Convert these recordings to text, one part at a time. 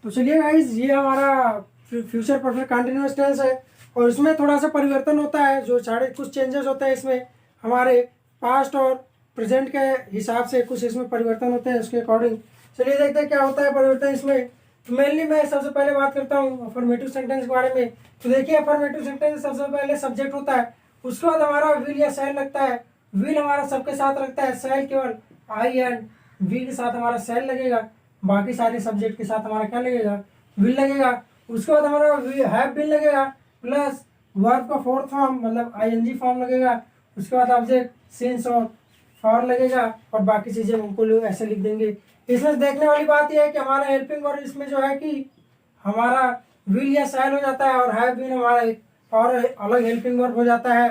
तो चलिए गाइज, ये हमारा फ्यूचर परफेक्ट कंटिन्यूअस टेंस है और इसमें थोड़ा सा परिवर्तन होता है। जो सारे कुछ चेंजेस होते हैं इसमें, हमारे पास्ट और प्रेजेंट के हिसाब से कुछ इसमें परिवर्तन होते हैं उसके अकॉर्डिंग। चलिए देखते हैं क्या होता है परिवर्तन इसमें। तो मेनली मैं सबसे पहले बात करता हूँ अफर्मेटिव सेंटेंस के बारे में। तो देखिए, अफर्मेटिव सेंटेंस सबसे पहले सब्जेक्ट होता है, उसके बाद हमारा विल या सेल लगता है। विल हमारा सबके साथ लगता है, सेल केवल आई एंड वी के साथ हमारा सेल लगेगा। बाकी सारे सब्जेक्ट के साथ हमारा क्या लगेगा, विल लगेगा। उसके बाद हमारा हैव बीन लगेगा प्लस वर्ब का फोर्थ फॉर्म मतलब आईएनजी फॉर्म लगेगा। उसके बाद ऑब्जेक्ट सिंस और फॉर लगेगा और बाकी चीजें उनको लोग ऐसे लिख देंगे। इसमें देखने वाली बात यह है कि हमारा हेल्पिंग वर्ब इसमें जो है कि हमारा विल या सेल हो जाता है और हैव बीन हमारा एक और अलग हेल्पिंग वर्ब हो जाता है।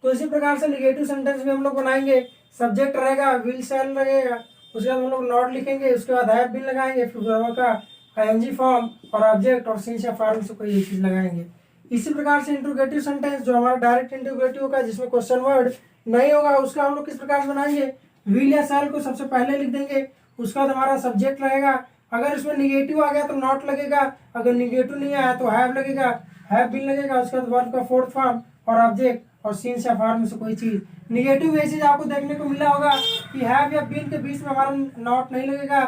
तो इसी प्रकार से निगेटिव सेंटेंस भी हम लोग बनाएंगे। सब्जेक्ट रहेगा, विल सेल लगेगा, उसके बाद हम लोग नॉट लिखेंगे, उसके बाद हैव बीन लगाएंगे, फिर वर्ब का आईएनजी फॉर्म और ऑब्जेक्ट और सिंस या फॉर्म से कोई एक चीज लगाएंगे। इसी प्रकार से इंट्रोगेटिव सेंटेंस जो हमारा डायरेक्ट इंट्रोगेटिव होगा, जिसमें क्वेश्चन वर्ड नहीं होगा, उसका हम लोग किस प्रकार से बनाएंगे। विल या सेल को सबसे पहले लिख देंगे, उसके बाद हमारा सब्जेक्ट रहेगा। अगर इसमें निगेटिव आ गया तो नॉट लगेगा, अगर निगेटिव नहीं आया तो हैव लगेगा, हैव बीन लगेगा, उसके बाद वर्ब का फोर्थ फॉर्म और ऑब्जेक्ट और सिंस या फॉर्म में से कोई चीज। निगेटिव ये चीज आपको देखने को मिला होगा कि हैव या बीन के बीच में हमारा नॉट नहीं लगेगा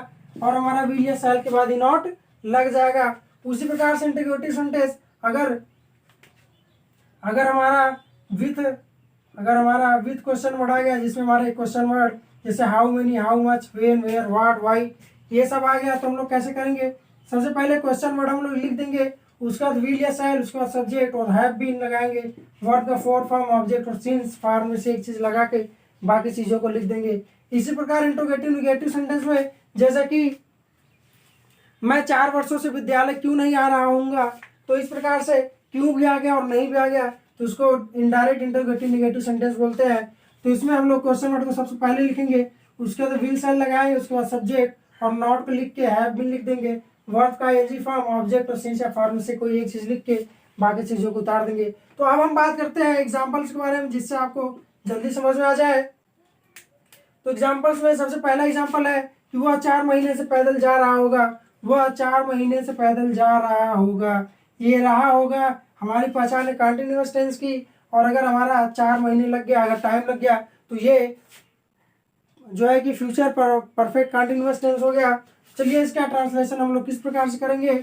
और हमारा विल या सेल के बाद ही नॉट लग जाएगा। उसी प्रकार से इंटीग्रेटिव सेंटेंस अगर अगर हमारा विथ क्वेश्चन वर्ड आ गया, जिसमें हमारे क्वेश्चन वर्ड जैसे how many, how much, when, where, what, why, ये सब आ गया, तो हम लोग कैसे करेंगे। सबसे पहले क्वेश्चन वर्ड हम लोग लिख देंगे, उसके बाद विल या सेल, उसके बाद सब्जेक्ट और हैव बीन लगाएंगे, वर्ब का फोर्थ फॉर्म, ऑब्जेक्ट और सिंस फॉर्म में से एक चीज लगा के बाकी चीजों को लिख देंगे। इसी प्रकार इंट्रोगेटिव निगेटिव सेंटेंस में जैसे कि मैं 4 वर्षों से विद्यालय क्यों नहीं आ रहा हूँगा, तो इस प्रकार से क्यों भी आ गया और नहीं भी आ गया तो उसको इनडायरेक्ट इंट्रोगेटिव निगेटिव सेंटेंस बोलते हैं। तो इसमें हम लोग क्वेश्चन वर्ड को सबसे पहले लिखेंगे, उसके बाद विल सेल लगाएंगे, उसके बाद सब्जेक्ट और नॉट को लिख के हैव बीन लिख देंगे, वर्ब का एजी फॉर्म, ऑब्जेक्ट और सिंस या फॉर्म से कोई एक चीज लिख के बाकी चीजों को उतार देंगे। तो अब हम बात करते हैं एग्जाम्पल्स के बारे में, जिससे आपको जल्दी समझ में आ जाए। तो एग्जाम्पल्स में सबसे पहला एग्जाम्पल है कि वह 4 महीने से पैदल जा रहा होगा। वह 4 महीने से पैदल जा रहा होगा, ये रहा होगा हमारी पहचान है कंटिन्यूअस टेंस की। और अगर हमारा 4 महीने लग गया, अगर टाइम लग गया, तो ये जो है कि फ्यूचर परफेक्ट कंटिन्यूअस टेंस हो गया। चलिए इसका ट्रांसलेशन हम लोग किस प्रकार से करेंगे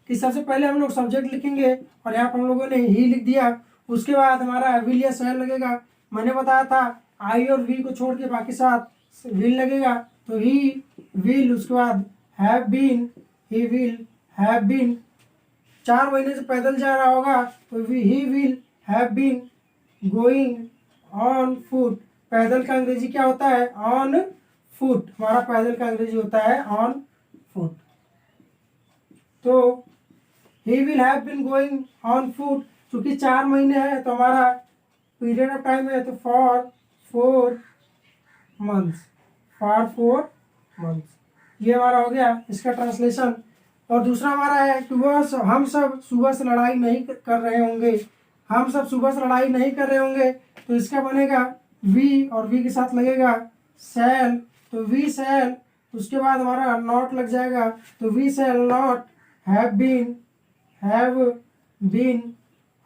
कि सबसे पहले हम लोग सब्जेक्ट लिखेंगे और यहाँ पर हम लोगों ने ही लिख दिया। उसके बाद हमारा विल या सेल लगेगा। मैंने बताया था आई और वी को छोड़ के बाकी साथ विल लगेगा, तो ही विल, उसके बाद have been, he will have been. 4 महीने से पैदल जा रहा होगा तो he will have been going on foot. पैदल का अंग्रेजी क्या होता है, ऑन फुट। हमारा पैदल का अंग्रेजी होता है ऑन फुट। तो he will have been going on foot, क्योंकि 4 महीने है तो हमारा पीरियड ऑफ टाइम है, तो फॉर 4 मंथ्स, फॉर 4 मंथ्स। ये हमारा हो गया इसका ट्रांसलेशन। और दूसरा हमारा है कि वह हम सब सुबह से लड़ाई नहीं कर रहे होंगे। हम सब सुबह से लड़ाई नहीं कर रहे होंगे, तो इसका बनेगा वी और वी के साथ लगेगा सेल, तो वी सेल, उसके बाद हमारा नॉट लग जाएगा, तो we shall not have been.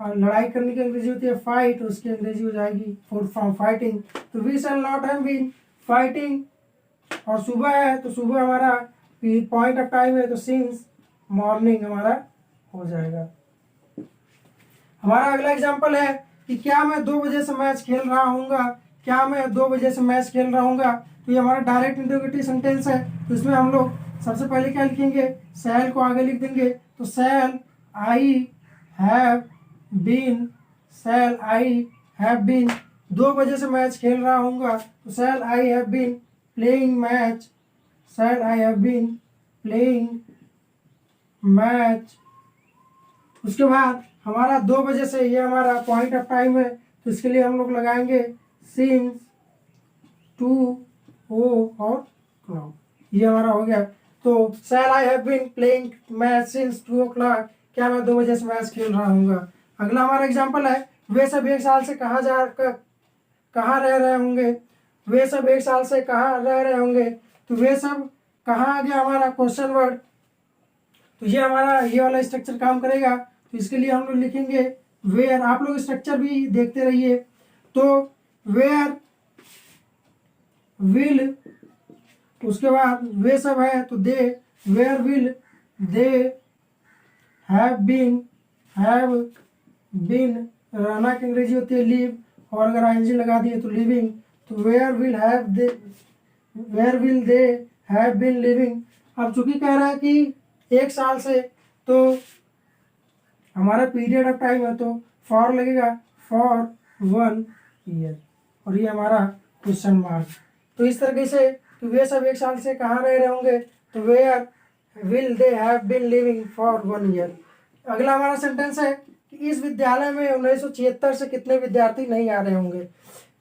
और लड़ाई करने की अंग्रेजी होती है फाइट, उसकी अंग्रेजी हो जाएगी फोर्थ फॉर्म फाइटिंग, तो we shall not have been fighting. और सुबह है तो सुबह हमारा पॉइंट ऑफ टाइम है, तो सिंस मॉर्निंग हमारा हो जाएगा। हमारा अगला एग्जांपल है कि क्या मैं 2 बजे से मैच खेल रहा हूँगा। क्या मैं 2 बजे से मैच खेल रहा हूँगा, तो ये हमारा डायरेक्ट इंट्रोगेटिव सेंटेंस है। तो इसमें हम लोग सबसे पहले क्या लिखेंगे, सेल को आगे लिख देंगे, तो shall I have been, shall I have been 2 बजे से मैच खेल रहा हूँगा, तो shall I have been playing match, shall I have been playing match. उसके बाद हमारा 2 बजे से, ये हमारा पॉइंट ऑफ टाइम है, तो इसके लिए हम लोग लगाएंगे सिंस, टू, ओ और क्लॉक। ये हमारा हो गया। तो shall I have been playing match since 2 o'clock, क्या मैं 2 बजे से मैच खेल रहा हूँगा। अगला हमारा एग्जाम्पल है वे सब 1 साल से कहाँ रह रहे होंगे। वे सब 1 साल से कहाँ रह रहे होंगे, तो वे सब कहाँ आ गया हमारा क्वेश्चन वर्ड। तो ये हमारा ये वाला स्ट्रक्चर काम करेगा। तो इसके लिए हम लोग लिखेंगे वेयर। आप लोग स्ट्रक्चर भी देखते रहिए। तो वेयर विल, उसके बाद वे सब है तो they, where will they have been, रहना की अंग्रेजी होती है लिव, और अगर आईएनजी लगा दिए तो लिविंग। तो where will they have been living. अब चूंकि कह रहा है कि 1 साल से, तो हमारा पीरियड ऑफ टाइम है तो फॉर लगेगा, फॉर 1 ईयर, और ये हमारा क्वेश्चन मार्क। तो इस तरीके से कि वे सब 1 साल से कहाँ रह रहे होंगे, तो where will they have been living for 1 year. अगला हमारा सेंटेंस है कि इस विद्यालय में 1976 से कितने विद्यार्थी नहीं आ रहे होंगे।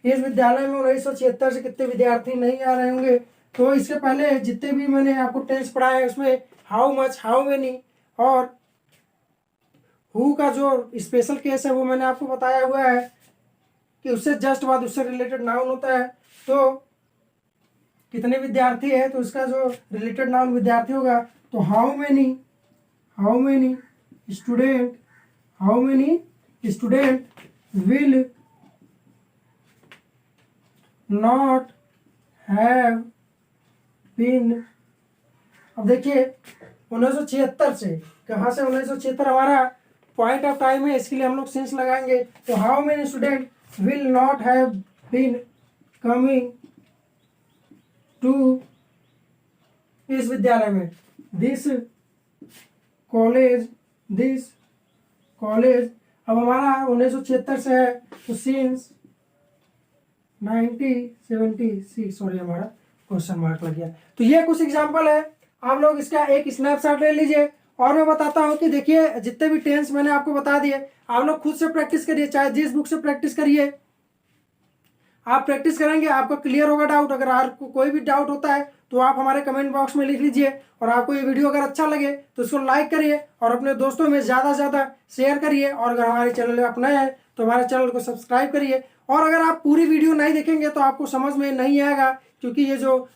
इस विद्यालय में 1976 से कितने विद्यार्थी नहीं आ रहे होंगे। तो इसके पहले जितने भी मैंने आपको टेंस पढ़ाए हैं उसमें हाउ मच, हाउ मेनी और हु का जो स्पेशल केस है वो मैंने आपको बताया हुआ है कि उससे जस्ट बाद उससे रिलेटेड नाउन होता है। तो कितने विद्यार्थी है तो उसका जो रिलेटेड नाउन विद्यार्थी होगा। तो how many student will not have been. अब देखिए 1976 से, कहाँ से 1976 हमारा पॉइंट ऑफ टाइम है, इसके लिए हम लोग सिंस लगाएंगे। तो how many student will not have been coming to इस विद्यालय में, दिस कॉलेज। अब हमारा 1976 से है तो सिंस 1976, सॉरी हमारा क्वेश्चन मार्क लग गया। तो ये कुछ एग्जांपल है, आप लोग इसका एक स्नैपशॉट ले लीजिए। और मैं बताता हूँ कि देखिए जितने भी टेंस मैंने आपको बता दिए, आप लोग खुद से प्रैक्टिस करिए, चाहे जिस बुक से प्रैक्टिस करिए। आप प्रैक्टिस करेंगे आपको क्लियर होगा डाउट। अगर आपको कोई भी डाउट होता है तो आप हमारे कमेंट बॉक्स में लिख लीजिए। और आपको ये वीडियो अगर अच्छा लगे तो इसको लाइक करिए और अपने दोस्तों में ज़्यादा से ज़्यादा शेयर करिए। और अगर हमारे चैनल पर नए हैं तो हमारे चैनल को सब्सक्राइब करिए। और अगर आप पूरी वीडियो नहीं देखेंगे तो आपको समझ में नहीं आएगा, क्योंकि ये जो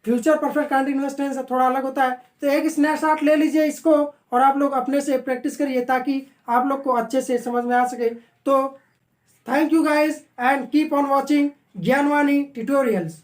फ्यूचर परफेक्ट कंटिन्यूअस टेंस है थोड़ा अलग होता है। तो एक स्नैपशॉट ले लीजिए इसको और आप लोग अपने से प्रैक्टिस करिए ताकि आप लोग को अच्छे से समझ में आ सके। तो thank you guys and keep on watching Gyanvani tutorials.